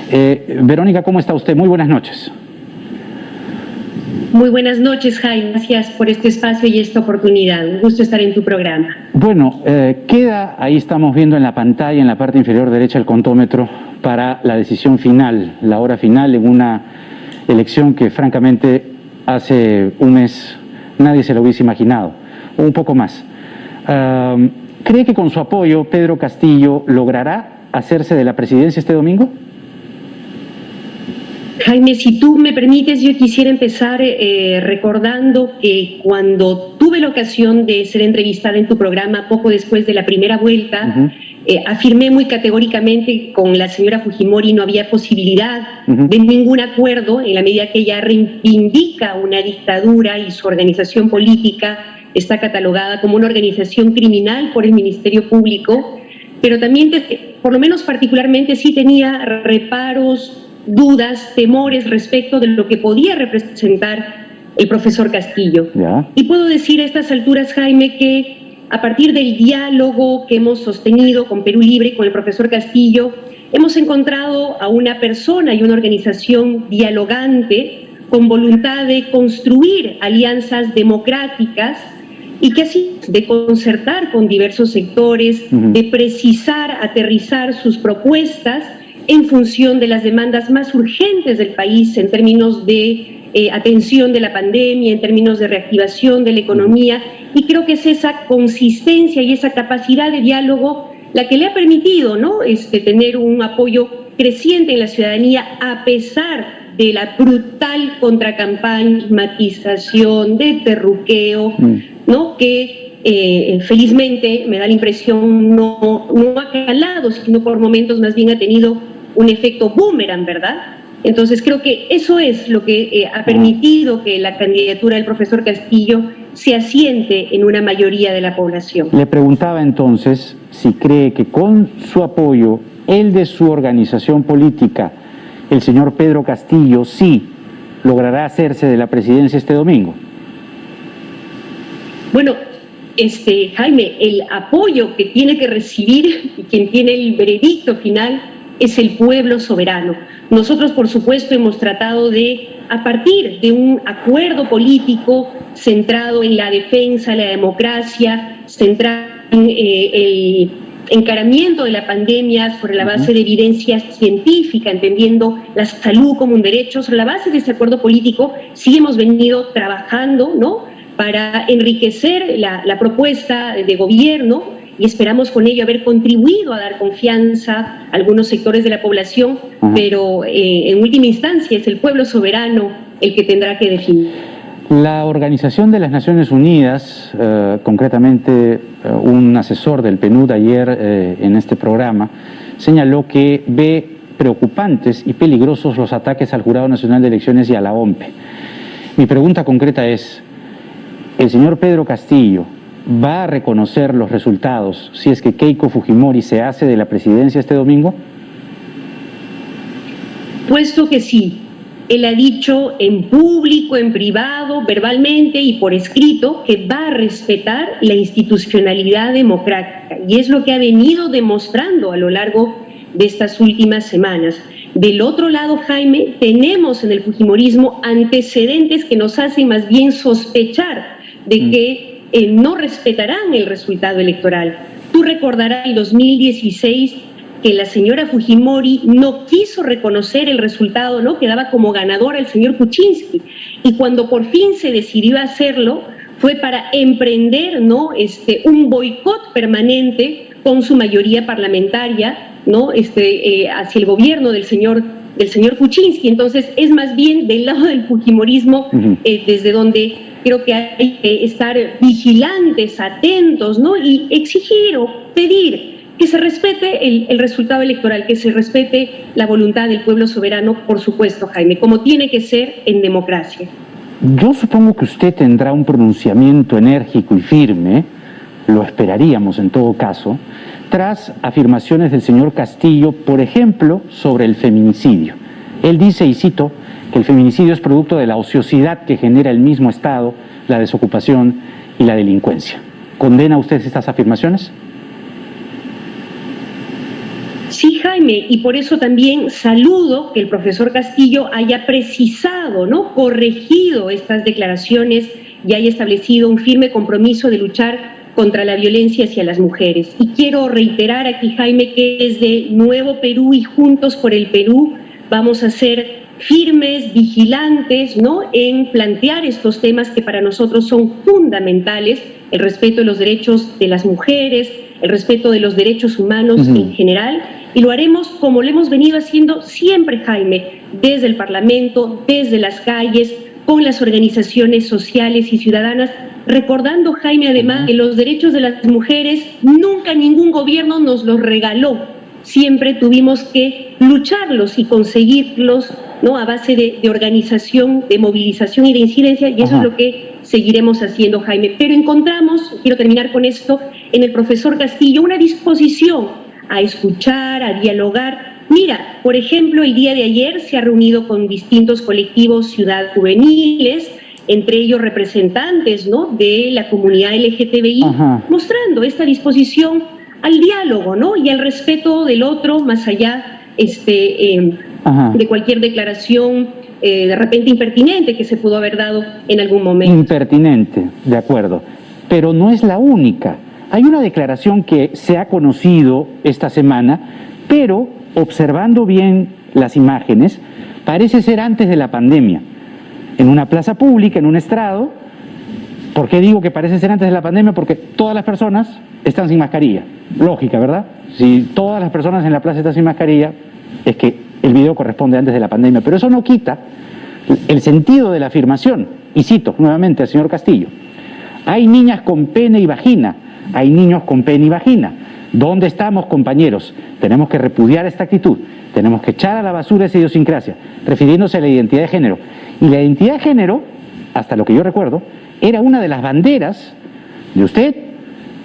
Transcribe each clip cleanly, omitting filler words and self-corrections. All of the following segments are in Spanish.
Verónica, ¿cómo está usted? Muy buenas noches. Muy buenas noches, Jaime. Gracias por este espacio y esta oportunidad. Un gusto estar en tu programa. Bueno, ahí estamos viendo en la pantalla, en la parte inferior derecha, el contómetro para la decisión final, la hora final en una elección que francamente hace un mes nadie se lo hubiese imaginado, o un poco más. ¿Cree que con su apoyo Pedro Castillo logrará hacerse de la presidencia este domingo? Jaime, si tú me permites, yo quisiera empezar recordando que cuando tuve la ocasión de ser entrevistada en tu programa poco después de la primera vuelta, afirmé muy categóricamente que con la señora Fujimori no había posibilidad de ningún acuerdo en la medida que ella reivindica una dictadura y su organización política está catalogada como una organización criminal por el Ministerio Público, pero también, por lo menos particularmente, sí tenía reparos, dudas, temores respecto de lo que podía representar el profesor Castillo. Y puedo decir a estas alturas, Jaime, que a partir del diálogo que hemos sostenido con Perú Libre, con el profesor Castillo, hemos encontrado a una persona y una organización dialogante con voluntad de construir alianzas democráticas y que así de concertar con diversos sectores, de precisar, aterrizar sus propuestas en función de las demandas más urgentes del país en términos de atención de la pandemia, en términos de reactivación de la economía, y creo que es esa consistencia y esa capacidad de diálogo la que le ha permitido, ¿no?, tener un apoyo creciente en la ciudadanía a pesar de la brutal contracampañización, de terruqueo, ¿no?, que felizmente me da la impresión no ha calado, sino por momentos más bien ha tenido un efecto boomerang, ¿verdad? Entonces creo que eso es lo que ha permitido que la candidatura del profesor Castillo se asiente en una mayoría de la población. Le preguntaba entonces si cree que con su apoyo, el de su organización política, el señor Pedro Castillo, sí logrará hacerse de la presidencia este domingo. Bueno, Jaime, el apoyo que tiene que recibir y quien tiene el veredicto final es el pueblo soberano. Nosotros, por supuesto, hemos tratado de, a partir de un acuerdo político centrado en la defensa de la democracia, centrado en el encaramiento de la pandemia sobre la base de evidencia científica, entendiendo la salud como un derecho, sobre la base de ese acuerdo político, sí hemos venido trabajando, ¿no?, para enriquecer la propuesta de gobierno, y esperamos con ello haber contribuido a dar confianza a algunos sectores de la población, pero en última instancia es el pueblo soberano el que tendrá que definir. La Organización de las Naciones Unidas, concretamente un asesor del PNUD ayer en este programa, señaló que ve preocupantes y peligrosos los ataques al Jurado Nacional de Elecciones y a la OMPE. Mi pregunta concreta es, ¿el señor Pedro Castillo va a reconocer los resultados si es que Keiko Fujimori se hace de la presidencia este domingo? Puesto que sí. Él ha dicho en público, en privado, verbalmente y por escrito que va a respetar la institucionalidad democrática, y es lo que ha venido demostrando a lo largo de estas últimas semanas. Del otro lado, Jaime, tenemos en el fujimorismo antecedentes que nos hacen más bien sospechar de que no respetarán el resultado electoral. Tú recordarás en 2016 que la señora Fujimori no quiso reconocer el resultado, ¿no?, que daba como ganador al señor Kuczynski, y cuando por fin se decidió a hacerlo fue para emprender, ¿no?, un boicot permanente con su mayoría parlamentaria, ¿no?, hacia el gobierno del señor Kuczynski. Entonces es más bien del lado del fujimorismo desde donde creo que hay que estar vigilantes, atentos, ¿no?, y exigir o pedir que se respete el resultado electoral, que se respete la voluntad del pueblo soberano, por supuesto, Jaime, como tiene que ser en democracia. Yo supongo que usted tendrá un pronunciamiento enérgico y firme, lo esperaríamos en todo caso, tras afirmaciones del señor Castillo, por ejemplo, sobre el feminicidio. Él dice, y cito, que el feminicidio es producto de la ociosidad que genera el mismo Estado, la desocupación y la delincuencia. ¿Condena usted estas afirmaciones? Sí, Jaime. Jaime, y por eso también saludo que el profesor Castillo haya precisado, ¿no?, corregido estas declaraciones y haya establecido un firme compromiso de luchar contra la violencia hacia las mujeres. Y quiero reiterar aquí, Jaime, que desde Nuevo Perú y Juntos por el Perú vamos a ser firmes, vigilantes, ¿no?, en plantear estos temas que para nosotros son fundamentales: el respeto de los derechos de las mujeres, el respeto de los derechos humanos en general, y lo haremos como lo hemos venido haciendo siempre, Jaime, desde el Parlamento, desde las calles, con las organizaciones sociales y ciudadanas, recordando, Jaime, además, que los derechos de las mujeres nunca ningún gobierno nos los regaló, siempre tuvimos que lucharlos y conseguirlos, ¿no?, a base de organización, de movilización y de incidencia, y eso es lo que seguiremos haciendo, Jaime. Pero encontramos, quiero terminar con esto, en el profesor Castillo una disposición a escuchar, a dialogar. Mira, por ejemplo, el día de ayer se ha reunido con distintos colectivos ciudad juveniles, entre ellos representantes, ¿no?, de la comunidad LGTBI, mostrando esta disposición al diálogo, ¿no?, y al respeto del otro, más allá de cualquier declaración de repente impertinente que se pudo haber dado en algún momento. Impertinente, de acuerdo, pero no es la única. Hay una declaración que se ha conocido esta semana, pero observando bien las imágenes, parece ser antes de la pandemia, en una plaza pública, en un estrado. ¿Por qué digo que parece ser antes de la pandemia? Porque todas las personas están sin mascarilla. Lógica, ¿verdad? Si todas las personas en la plaza están sin mascarilla, es que el video corresponde antes de la pandemia. Pero eso no quita el sentido de la afirmación. Y cito nuevamente al señor Castillo: hay niñas con pene y vagina, hay niños con pene y vagina. ¿Dónde estamos, compañeros? Tenemos que repudiar esta actitud, tenemos que echar a la basura esa idiosincrasia, refiriéndose a la identidad de género. Y la identidad de género, hasta lo que yo recuerdo, era una de las banderas de usted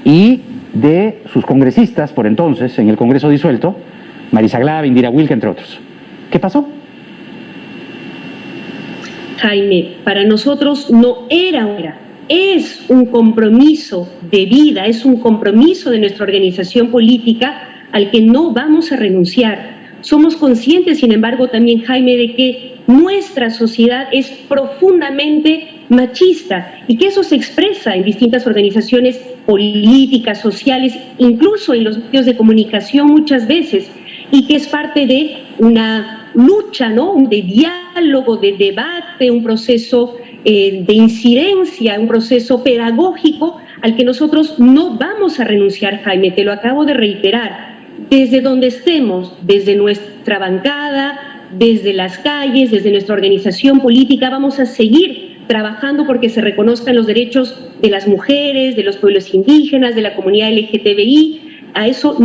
y de sus congresistas por entonces, en el Congreso disuelto, Marisa Glave, Indira Wilke, entre otros. ¿Qué pasó? Jaime, para nosotros no era, es un compromiso de vida, es un compromiso de nuestra organización política al que no vamos a renunciar. Somos conscientes, sin embargo, también, Jaime, de que nuestra sociedad es profundamente machista y que eso se expresa en distintas organizaciones políticas, sociales, incluso en los medios de comunicación muchas veces, y que es parte de una lucha, ¿no?, de diálogo, de debate, un proceso de incidencia, un proceso pedagógico al que nosotros no vamos a renunciar, Jaime, te lo acabo de reiterar. Desde donde estemos, desde nuestra bancada, desde las calles, desde nuestra organización política, vamos a seguir trabajando porque se reconozcan los derechos de las mujeres, de los pueblos indígenas, de la comunidad LGTBI, a eso,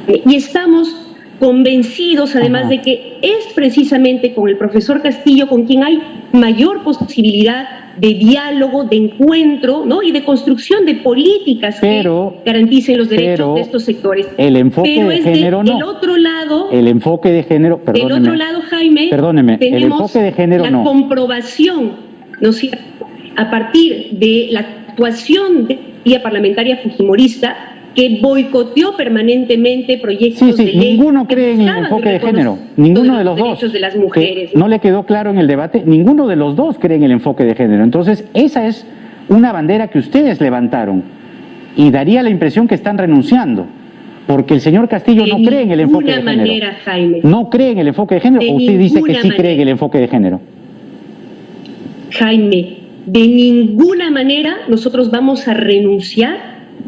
y estamos convencidos además de que es precisamente con el profesor Castillo con quien hay mayor posibilidad de diálogo, de encuentro, ¿no?, y de construcción de políticas que garanticen los derechos de estos sectores. El enfoque de género no. Del otro lado, el enfoque de género, del otro lado, Jaime, tenemos el enfoque de género la comprobación, ¿no es cierto?, a partir de la actuación de la vía parlamentaria fujimorista, que boicoteó permanentemente proyectos de ley. Ninguno cree en el enfoque de género, ninguno de los dos. De las mujeres. ¿No le quedó claro en el debate? Ninguno de los dos cree en el enfoque de género. Entonces, esa es una bandera que ustedes levantaron y daría la impresión que están renunciando, porque el señor Castillo no cree en el enfoque de género. De ninguna manera, Jaime. ¿No cree en el enfoque de género o usted dice que sí cree en el enfoque de género? Jaime, de ninguna manera nosotros vamos a renunciar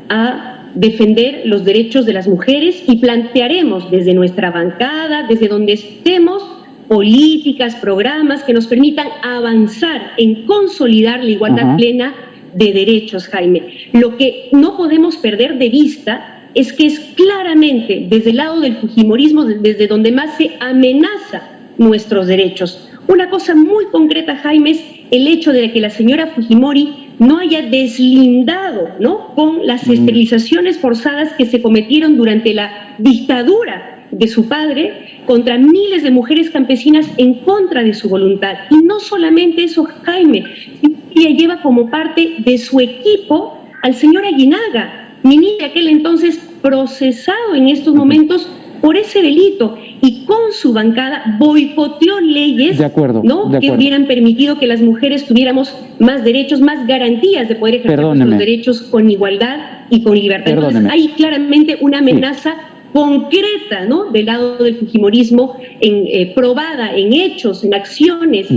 a defender los derechos de las mujeres y plantearemos desde nuestra bancada, desde donde estemos, políticas, programas que nos permitan avanzar en consolidar la igualdad plena de derechos, Jaime. Lo que no podemos perder de vista es que es claramente desde el lado del fujimorismo desde donde más se amenaza nuestros derechos. Una cosa muy concreta, Jaime, es el hecho de que la señora Fujimori no haya deslindado, ¿no?, con las esterilizaciones forzadas que se cometieron durante la dictadura de su padre contra miles de mujeres campesinas en contra de su voluntad. Y no solamente eso, Jaime, ella lleva como parte de su equipo al señor Aguinaga, ministro de aquel entonces procesado en estos momentos por ese delito y con su bancada boicoteó leyes, de acuerdo, ¿no?, de que acuerdo, hubieran permitido que las mujeres tuviéramos más derechos, más garantías de poder ejercer nuestros derechos con igualdad y con libertad. Entonces hay claramente una amenaza concreta, ¿no?, del lado del fujimorismo, probada en hechos, en acciones,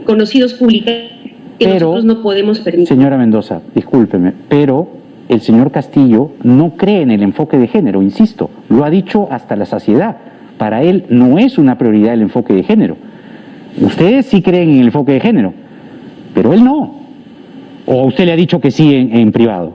conocidos públicamente, que nosotros no podemos permitir. Señora Mendoza, discúlpeme, pero el señor Castillo no cree en el enfoque de género, insisto, lo ha dicho hasta la saciedad. Para él no es una prioridad el enfoque de género. Ustedes sí creen en el enfoque de género, pero él no. ¿O usted le ha dicho que sí en privado?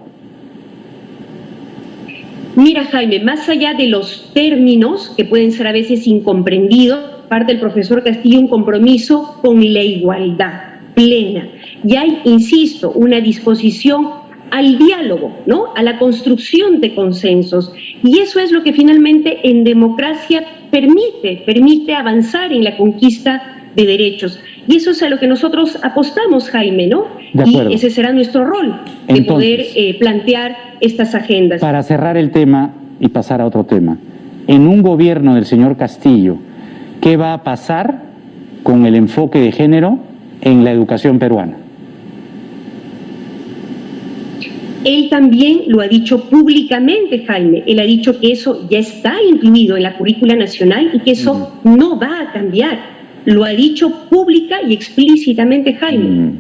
Mira, Jaime, más allá de los términos que pueden ser a veces incomprendidos, parte del profesor Castillo un compromiso con la igualdad plena. Y hay, insisto, una disposición al diálogo, ¿no?, a la construcción de consensos. Y eso es lo que finalmente en democracia permite avanzar en la conquista de derechos. Y eso es a lo que nosotros apostamos, Jaime, ¿no? Y ese será nuestro rol, de poder plantear estas agendas. Para cerrar el tema y pasar a otro tema, en un gobierno del señor Castillo, ¿qué va a pasar con el enfoque de género en la educación peruana? Él también lo ha dicho públicamente, Jaime. Él ha dicho que eso ya está incluido en la currícula nacional y que eso no va a cambiar. Lo ha dicho pública y explícitamente, Jaime.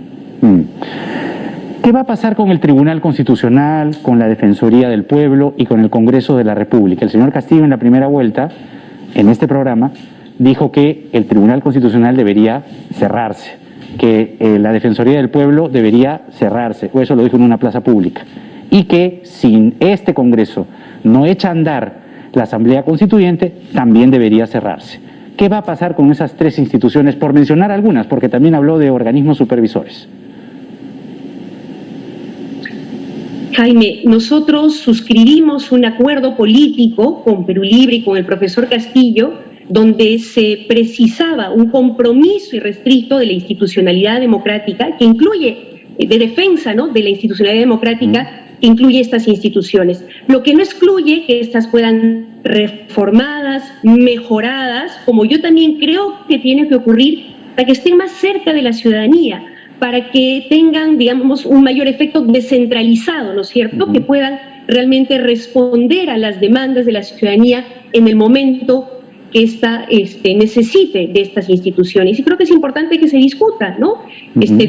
¿Qué va a pasar con el Tribunal Constitucional, con la Defensoría del Pueblo y con el Congreso de la República? El señor Castillo en la primera vuelta, en este programa, dijo que el Tribunal Constitucional debería cerrarse, que la Defensoría del Pueblo debería cerrarse, o eso lo dijo en una plaza pública, y que si este Congreso no echa a andar la Asamblea Constituyente, también debería cerrarse. ¿Qué va a pasar con esas tres instituciones? Por mencionar algunas, porque también habló de organismos supervisores. Jaime, nosotros suscribimos un acuerdo político con Perú Libre y con el profesor Castillo, donde se precisaba un compromiso irrestricto de la institucionalidad democrática que incluye, de defensa, ¿no?, de la institucionalidad democrática que incluye estas instituciones. Lo que no excluye que estas puedan reformadas, mejoradas, como yo también creo que tiene que ocurrir, para que estén más cerca de la ciudadanía, para que tengan, digamos, un mayor efecto descentralizado, ¿no es cierto?, que puedan realmente responder a las demandas de la ciudadanía en el momento que ésta necesite de estas instituciones. Y creo que es importante que se discuta, ¿no?, de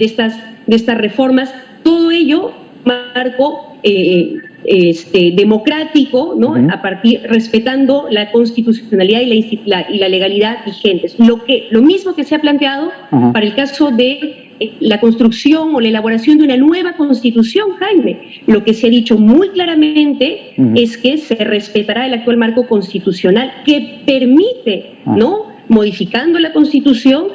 estas reformas, todo ello, marco democrático, ¿no?, respetando la constitucionalidad y la legalidad vigentes. Lo mismo que se ha planteado para el caso de la construcción o la elaboración de una nueva constitución, Jaime. Lo que se ha dicho muy claramente es que se respetará el actual marco constitucional que permite, ¿no?, modificando la constitución,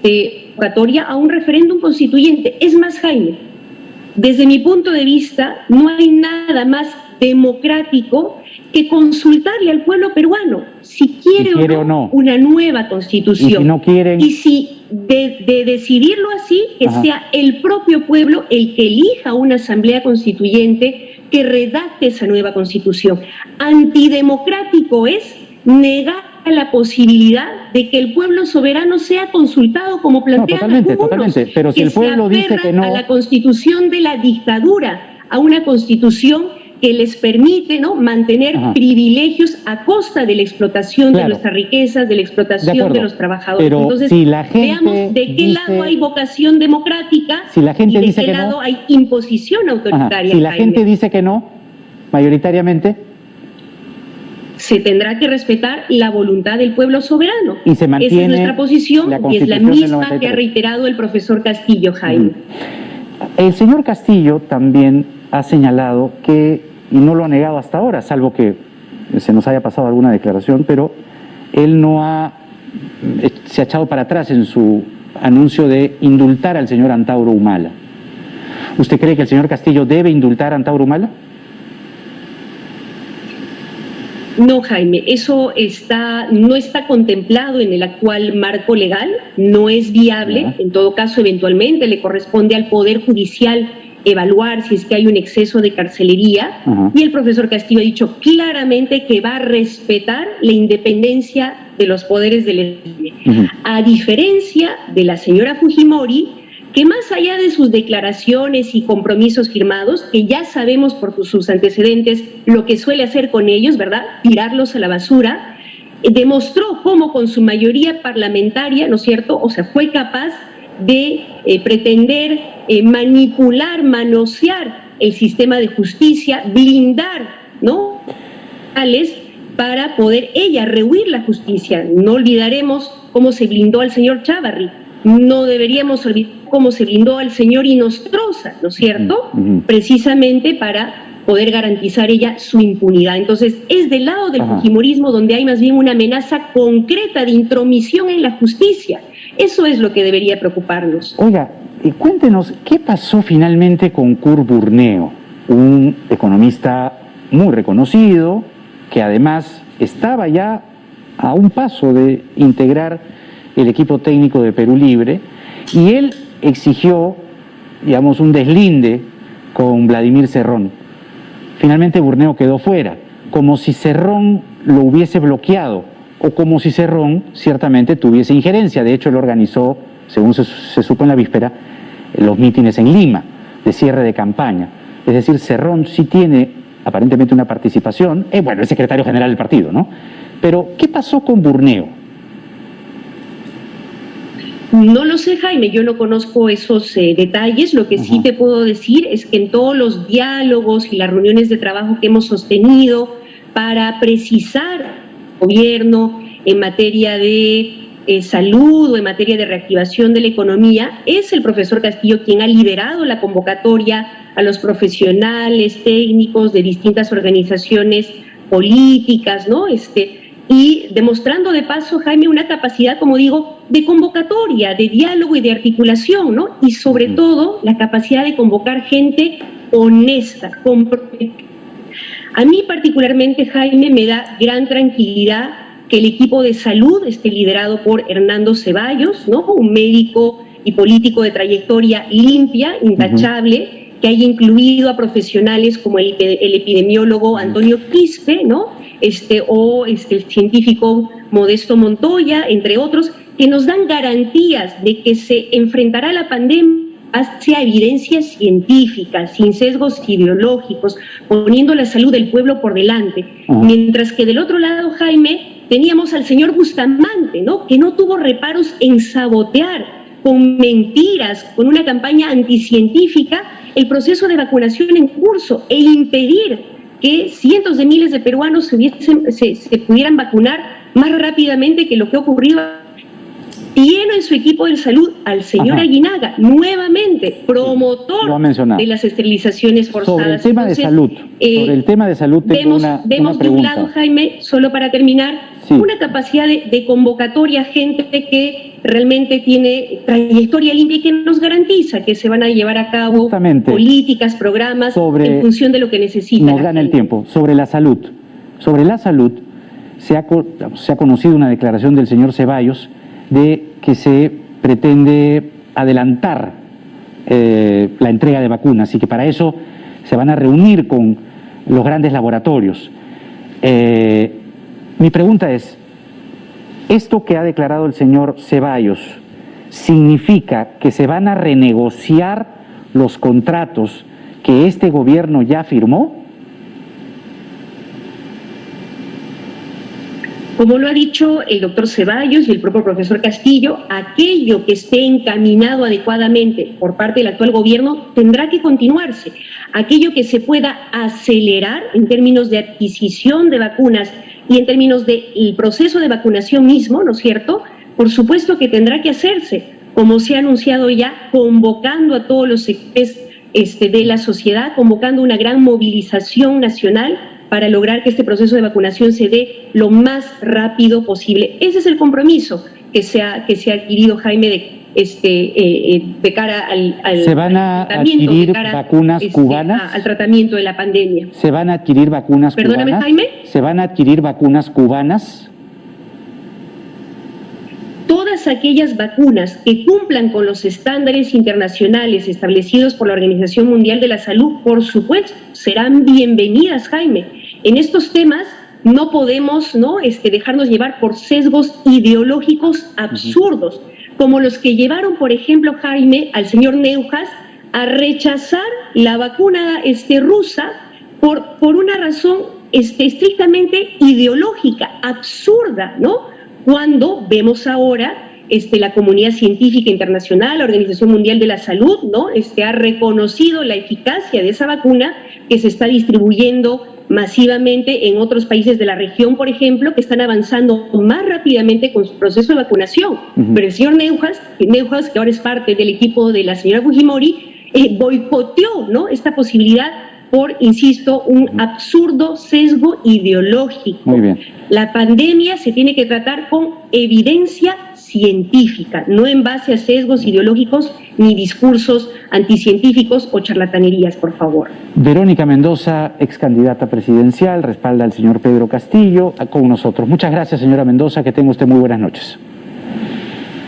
convocatoria a un referéndum constituyente. Es más, Jaime, desde mi punto de vista, no hay nada más democrático que consultarle al pueblo peruano si quiere o no una nueva constitución. Y si no quieren... Y si de decidirlo así, que sea el propio pueblo el que elija una asamblea constituyente que redacte esa nueva constitución. Antidemocrático es negar la posibilidad de que el pueblo soberano sea consultado, como plantean algunos, totalmente. Pero si el pueblo dice que no, a la constitución de la dictadura, a una constitución que les permite, ¿no?, mantener privilegios a costa de la explotación de nuestras riquezas, de la explotación de los trabajadores. Pero entonces, si la gente veamos de qué lado hay vocación democrática, si la gente y de dice qué que lado hay imposición autoritaria. Si la gente dice que no, mayoritariamente, se tendrá que respetar la voluntad del pueblo soberano. Y se mantiene. Esa es nuestra posición, y es la misma que ha reiterado el profesor Castillo, Jaime. El señor Castillo también ha señalado que, y no lo ha negado hasta ahora, salvo que se nos haya pasado alguna declaración, pero él se ha echado para atrás en su anuncio de indultar al señor Antauro Humala. ¿Usted cree que el señor Castillo debe indultar a Antauro Humala? No, Jaime, eso no está contemplado en el actual marco legal, no es viable. En todo caso, eventualmente le corresponde al Poder Judicial evaluar si es que hay un exceso de carcelería, y el profesor Castillo ha dicho claramente que va a respetar la independencia de los poderes del Estado, a diferencia de la señora Fujimori, que más allá de sus declaraciones y compromisos firmados, que ya sabemos por sus antecedentes lo que suele hacer con ellos, ¿verdad?, tirarlos a la basura, demostró cómo con su mayoría parlamentaria, ¿no es cierto?, o sea, fue capaz de pretender manipular, manosear el sistema de justicia, blindar, ¿no?, para poder ella rehuir la justicia. No olvidaremos cómo se blindó al señor Chávarri, no deberíamos olvidar cómo se blindó al señor Inostroza, ¿no es cierto?, precisamente para poder garantizar ella su impunidad. Entonces, es del lado del fujimorismo donde hay más bien una amenaza concreta de intromisión en la justicia. Eso es lo que debería preocuparnos. Oiga, cuéntenos, ¿qué pasó finalmente con Kurt Burneo, un economista muy reconocido, que además estaba ya a un paso de integrar el equipo técnico de Perú Libre, y él exigió, digamos, un deslinde con Vladimir Cerrón? Finalmente Burneo quedó fuera, como si Cerrón lo hubiese bloqueado, o como si Cerrón ciertamente tuviese injerencia. De hecho, él organizó, según se supo en la víspera, los mítines en Lima, de cierre de campaña. Es decir, Cerrón sí tiene aparentemente una participación, bueno, el secretario general del partido, ¿no? Pero, ¿qué pasó con Burneo? No lo sé, Jaime, yo no conozco esos detalles. Lo que sí te puedo decir es que en todos los diálogos y las reuniones de trabajo que hemos sostenido para precisar el gobierno en materia de salud o en materia de reactivación de la economía, es el profesor Castillo quien ha liderado la convocatoria a los profesionales técnicos de distintas organizaciones políticas, ¿no? Y demostrando de paso, Jaime, una capacidad, como digo, de convocatoria, de diálogo y de articulación, ¿no? Y sobre todo, la capacidad de convocar gente honesta, comprometida. A mí particularmente, Jaime, me da gran tranquilidad que el equipo de salud esté liderado por Hernando Ceballos, ¿no?, un médico y político de trayectoria limpia, intachable, que haya incluido a profesionales como el epidemiólogo Antonio Quispe, ¿no?, el científico Modesto Montoya, entre otros, que nos dan garantías de que se enfrentará la pandemia hacia evidencias científicas, sin sesgos ideológicos, poniendo la salud del pueblo por delante. Mientras que del otro lado, Jaime, teníamos al señor Bustamante, ¿no?, que no tuvo reparos en sabotear con mentiras, con una campaña anticientífica, el proceso de vacunación en curso e impedir que cientos de miles de peruanos se pudieran vacunar más rápidamente que lo que ha ocurrido. Tiene en su equipo de salud al señor Aguinaga, nuevamente promotor de las esterilizaciones forzadas. Sobre el tema de salud, tengo una pregunta. Vemos de un lado, Jaime, solo para terminar, una capacidad de convocatoria, gente que realmente tiene trayectoria limpia y que nos garantiza que se van a llevar a cabo políticas, programas en función de lo que necesita. Nos gana el tiempo. Sobre la salud, se ha conocido una declaración del señor Ceballos de que se pretende adelantar la entrega de vacunas y que para eso se van a reunir con los grandes laboratorios. Mi pregunta es, ¿esto que ha declarado el señor Ceballos significa que se van a renegociar los contratos que este gobierno ya firmó? Como lo ha dicho el doctor Ceballos y el propio profesor Castillo, aquello que esté encaminado adecuadamente por parte del actual gobierno tendrá que continuarse. Aquello que se pueda acelerar en términos de adquisición de vacunas y en términos del proceso de vacunación mismo, ¿no es cierto?, por supuesto que tendrá que hacerse, como se ha anunciado ya, convocando a todos los sectores de la sociedad, convocando una gran movilización nacional para lograr que este proceso de vacunación se dé lo más rápido posible. Ese es el compromiso que se ha adquirido, Jaime, de cara al ¿Se van a adquirir vacunas cubanas? Al tratamiento de la pandemia. ¿Se van a adquirir vacunas cubanas? Perdóname, Jaime. ¿Se van a adquirir vacunas cubanas? todas aquellas vacunas que cumplan con los estándares internacionales establecidos por la Organización Mundial de la Salud, por supuesto, serán bienvenidas, Jaime. En estos temas no podemos dejarnos llevar por sesgos ideológicos absurdos, como los que llevaron, por ejemplo, Jaime, al señor Neuhaus a rechazar la vacuna rusa por una razón estrictamente ideológica, absurda, ¿no? Cuando vemos ahora la comunidad científica internacional, la Organización Mundial de la Salud, ¿no? Ha reconocido la eficacia de esa vacuna que se está distribuyendo masivamente en otros países de la región, por ejemplo, que están avanzando más rápidamente con su proceso de vacunación. Pero el señor Neuhaus, que ahora es parte del equipo de la señora Fujimori, boicoteó, ¿no?, esta posibilidad por, insisto, un absurdo sesgo ideológico. Muy bien. La pandemia se tiene que tratar con evidencia científica, no en base a sesgos ideológicos ni discursos anticientíficos o charlatanerías, por favor. Verónica Mendoza, ex candidata presidencial, respalda al señor Pedro Castillo con nosotros. Muchas gracias, señora Mendoza, que tenga usted muy buenas noches.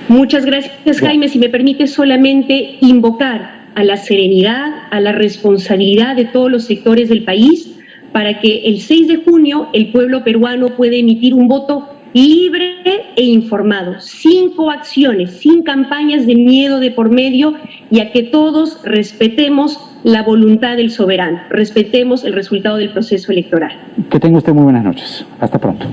Muchas gracias, Jaime. Si me permite solamente invocar a la serenidad, a la responsabilidad de todos los sectores del país, para que el 6 de junio el pueblo peruano pueda emitir un voto libre e informado, sin coacciones, sin campañas de miedo de por medio, y a que todos respetemos la voluntad del soberano, respetemos el resultado del proceso electoral. Que tenga usted muy buenas noches. Hasta pronto.